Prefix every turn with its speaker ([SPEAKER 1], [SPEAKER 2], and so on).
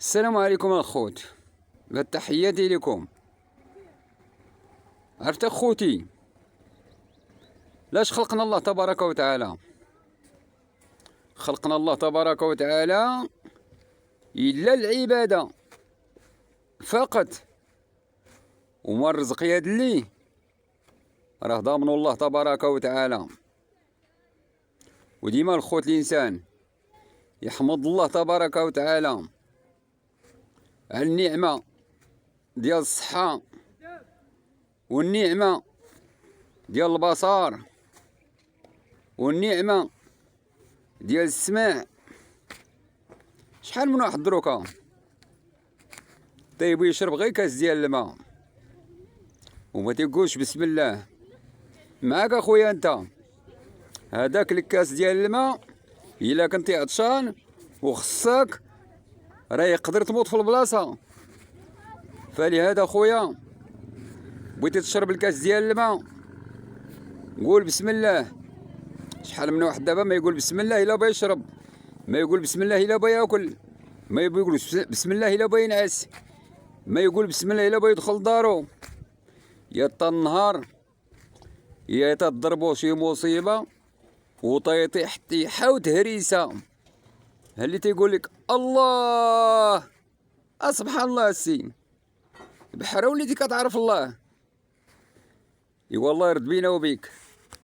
[SPEAKER 1] السلام عليكم الخوت، تحياتي لكم. عرفت اخوتي، لاش خلقنا الله تبارك وتعالى؟ خلقنا الله تبارك وتعالى الا العباده فقط، وما الرزق يدلي راه ضامن الله تبارك وتعالى. وديما الخوت الانسان يحمد الله تبارك وتعالى على النعمه ديال الصحه، والنعمه ديال البصر، والنعمه ديال السماع. شحال من واحد دروكا طيب يشرب غير كاس ديال الماء وما تيقولش بسم الله. معاك اخويا انت هذاك الكاس ديال الماء الا كنتي عطشان وخصك راه يقدر تموت في البلاصه. فلهذا خويا بغيتي تشرب الكاس ديال الماء قول بسم الله. شحال من واحد دابا ما يقول بسم الله الا بغى يشرب، ما يقول بسم الله الا بغى ياكل، ما يقول بسم الله الا بغى ينعس، ما يقول بسم الله الا بغى يدخل لدارو. يا النهار يا تضربو شي مصيبه وطيطيح طيحه وتهريسه. ها اللي تيقول لك الله سبحان الله السي بحال وليتي كتعرف الله. والله يرد بينا وبيك.